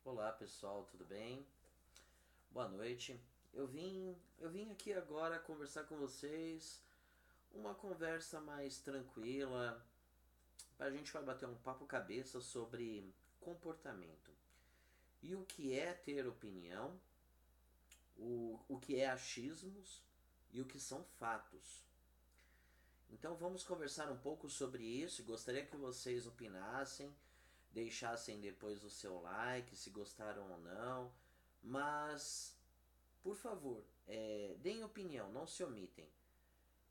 Olá pessoal, tudo bem? Boa noite. Eu vim aqui agora conversar com vocês, uma conversa mais tranquila. A gente vai bater um papo cabeça sobre comportamento. E o que é ter opinião, o que é achismos e o que são fatos. Então vamos conversar um pouco sobre isso. Gostaria que vocês opinassem, deixassem depois o seu like, se gostaram ou não. Mas por favor, deem opinião, não se omitem.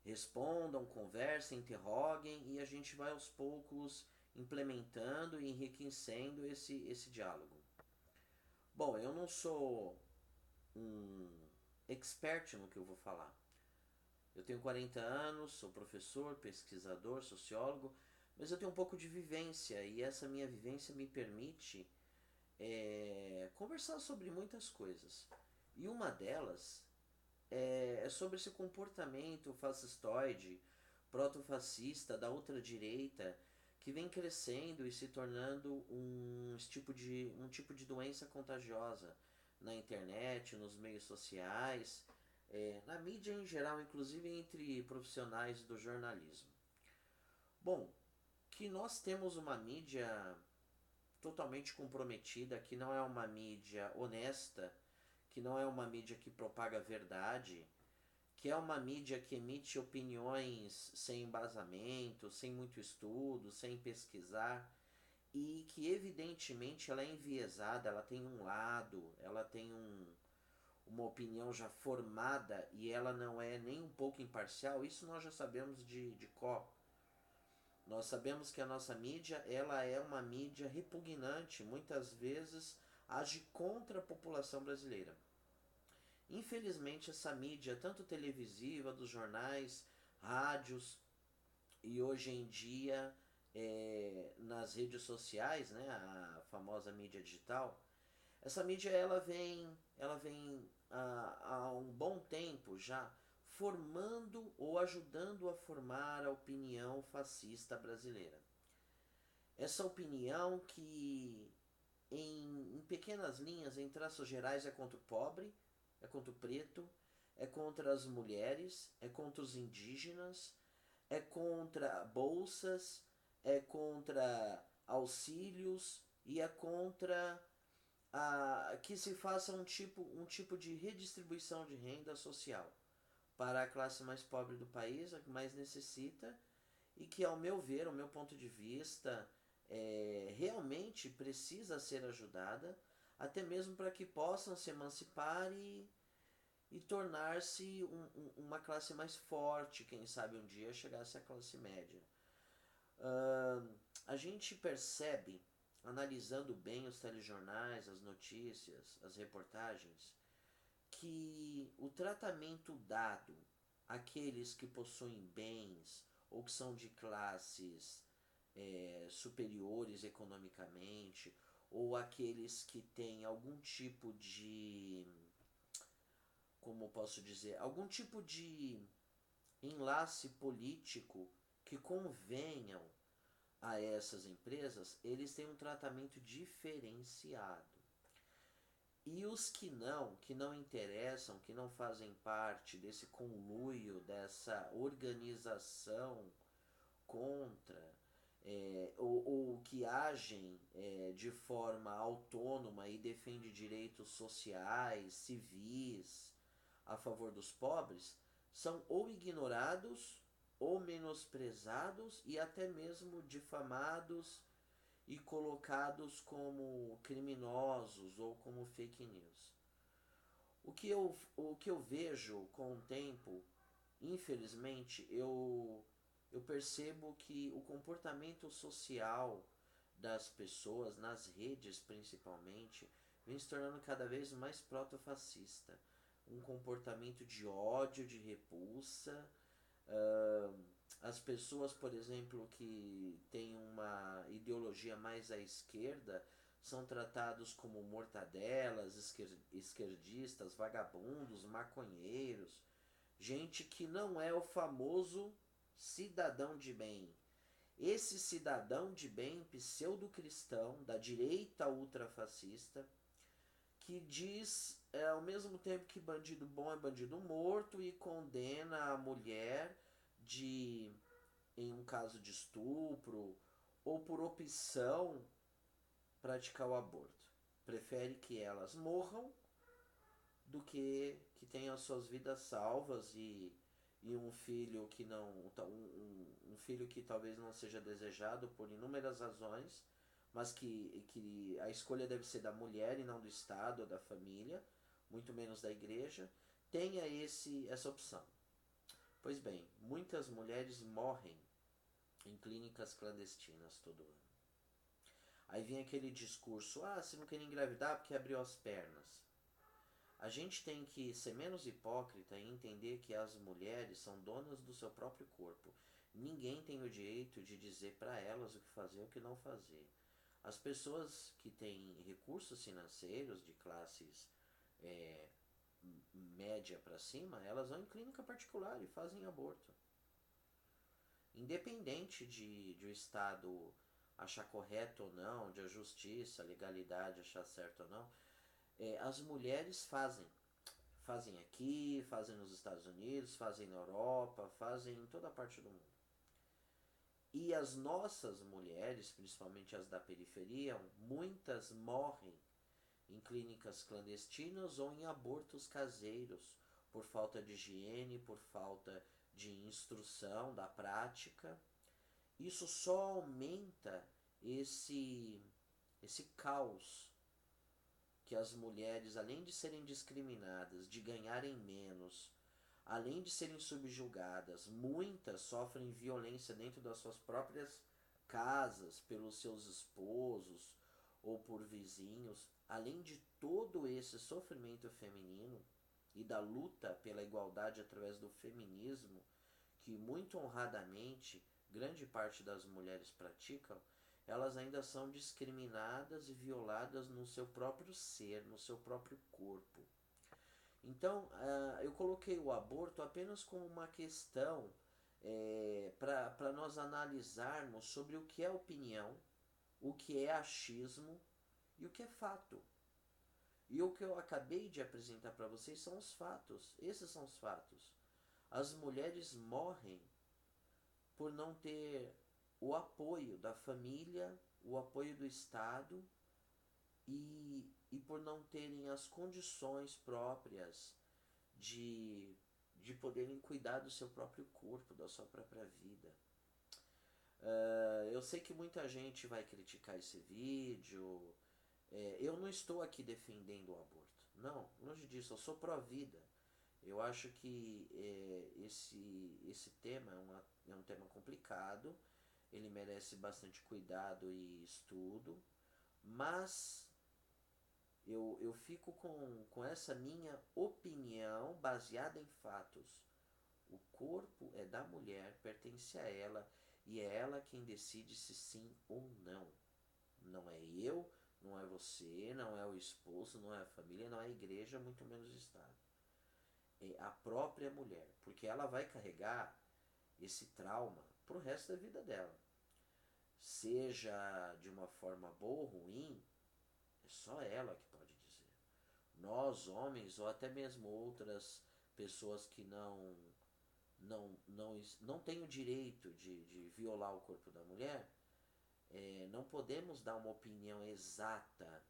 Respondam, conversem, interroguem e a gente vai aos poucos implementando e enriquecendo esse diálogo. Bom, eu não sou um expert no que eu vou falar. Eu tenho 40 anos, sou professor, pesquisador, sociólogo, mas eu tenho um pouco de vivência e essa minha vivência me permite conversar sobre muitas coisas. E uma delas é sobre esse comportamento fascistoide, protofascista da ultradireita que vem crescendo e se tornando um tipo de doença contagiosa na internet, nos meios sociais, na mídia em geral, inclusive entre profissionais do jornalismo. Bom, que nós temos uma mídia totalmente comprometida, que não é uma mídia honesta, que não é uma mídia que propaga verdade, que é uma mídia que emite opiniões sem embasamento, sem muito estudo, sem pesquisar, e que evidentemente ela é enviesada, ela tem um lado, ela tem uma opinião já formada e ela não é nem um pouco imparcial. Isso nós já sabemos de cor. Nós sabemos que a nossa mídia ela é uma mídia repugnante, muitas vezes age contra a população brasileira. Infelizmente, essa mídia, tanto televisiva, dos jornais, rádios e hoje em dia nas redes sociais, né, a famosa mídia digital, essa mídia ela vem há um bom tempo já formando ou ajudando a formar a opinião fascista brasileira. Essa opinião que em pequenas linhas, em traços gerais, é contra o pobre, é contra o preto, é contra as mulheres, é contra os indígenas, é contra bolsas, é contra auxílios e é contra que se faça um tipo de redistribuição de renda social para a classe mais pobre do país, a que mais necessita, e que, ao meu ver, ao meu ponto de vista, realmente precisa ser ajudada, até mesmo para que possam se emancipar e tornar-se uma classe mais forte, quem sabe um dia chegasse à classe média. A gente percebe, analisando bem os telejornais, as notícias, as reportagens, que o tratamento dado àqueles que possuem bens ou que são de classes superiores economicamente, ou aqueles que têm algum tipo de, como posso dizer, algum tipo de enlace político que convenham a essas empresas, eles têm um tratamento diferenciado. E os que não interessam, que não fazem parte desse conluio, dessa organização contra, ou que agem de forma autônoma e defende direitos sociais, civis, a favor dos pobres, são ou ignorados, ou menosprezados e até mesmo difamados e colocados como criminosos ou como fake news. O que eu vejo com o tempo, infelizmente, eu percebo que o comportamento social das pessoas, nas redes principalmente, vem se tornando cada vez mais protofascista. Um comportamento de ódio, de repulsa. As pessoas, por exemplo, que têm uma ideologia mais à esquerda são tratados como mortadelas, esquerdistas, vagabundos, maconheiros, gente que não é o famoso cidadão de bem. Esse cidadão de bem pseudo-cristão da direita ultrafascista que diz, ao mesmo tempo que bandido bom é bandido morto, e condena a mulher de, em um caso de estupro ou por opção, praticar o aborto. Prefere que elas morram do que tenham suas vidas salvas e um filho que não um filho que talvez não seja desejado por inúmeras razões, mas que a escolha deve ser da mulher e não do Estado ou da família, muito menos da igreja, tenha essa opção. Pois bem, muitas mulheres morrem em clínicas clandestinas todo ano. Aí vem aquele discurso, você não quer engravidar porque abriu as pernas. A gente tem que ser menos hipócrita e entender que as mulheres são donas do seu próprio corpo. Ninguém tem o direito de dizer para elas o que fazer ou o que não fazer. As pessoas que têm recursos financeiros de classes é, média para cima, elas vão em clínica particular e fazem aborto. Independente de o Estado achar correto ou não, de a justiça, a legalidade achar certo ou não, as mulheres fazem. Fazem aqui, fazem nos Estados Unidos, fazem na Europa, fazem em toda parte do mundo. E as nossas mulheres, principalmente as da periferia, muitas morrem em clínicas clandestinas ou em abortos caseiros, por falta de higiene, por falta de instrução da prática. Isso só aumenta esse caos que as mulheres, além de serem discriminadas, de ganharem menos, além de serem subjugadas, muitas sofrem violência dentro das suas próprias casas, pelos seus esposos ou por vizinhos. Além de todo esse sofrimento feminino e da luta pela igualdade através do feminismo, que muito honradamente grande parte das mulheres praticam, elas ainda são discriminadas e violadas no seu próprio ser, no seu próprio corpo. Então, eu coloquei o aborto apenas como uma questão para nós analisarmos sobre o que é opinião, o que é achismo e o que é fato. E o que eu acabei de apresentar para vocês são os fatos. Esses são os fatos. As mulheres morrem por não ter o apoio da família, o apoio do Estado e por não terem as condições próprias de poderem cuidar do seu próprio corpo, da sua própria vida. Eu sei que muita gente vai criticar esse vídeo. Eu não estou aqui defendendo o aborto. Não, longe disso, eu sou pró-vida. Eu acho que esse tema é um tema complicado, ele merece bastante cuidado e estudo, mas eu fico com essa minha opinião baseada em fatos. O corpo é da mulher, pertence a ela, e é ela quem decide se sim ou não. Não é eu, não é você, não é o esposo, não é a família, não é a igreja, muito menos o Estado. É a própria mulher, porque ela vai carregar esse trauma pro resto da vida dela. Seja de uma forma boa ou ruim, é só ela que pode dizer. Nós, homens, ou até mesmo outras pessoas que não têm o direito de violar o corpo da mulher, não podemos dar uma opinião exata,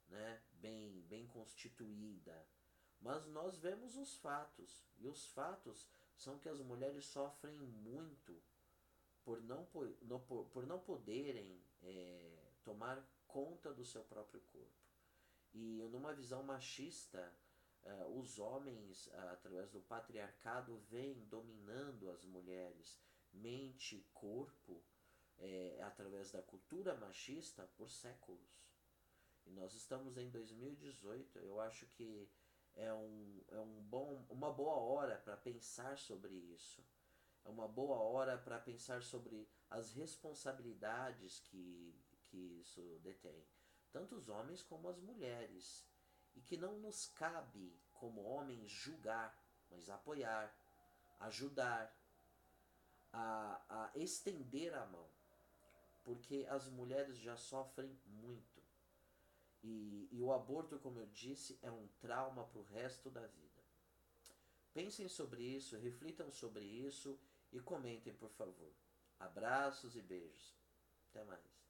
né, bem constituída. Mas nós vemos os fatos, e os fatos são que as mulheres sofrem muito por não poderem tomar conta do seu próprio corpo. E numa visão machista, os homens, através do patriarcado, vêm dominando as mulheres, mente e corpo, através da cultura machista, por séculos. E nós estamos em 2018, eu acho que uma boa hora para pensar sobre isso. É uma boa hora para pensar sobre as responsabilidades que isso detém. Tanto os homens como as mulheres. E que não nos cabe, como homens, julgar, mas apoiar, ajudar, a estender a mão. Porque as mulheres já sofrem muito. E o aborto, como eu disse, é um trauma para o resto da vida. Pensem sobre isso, reflitam sobre isso e comentem, por favor. Abraços e beijos. Até mais.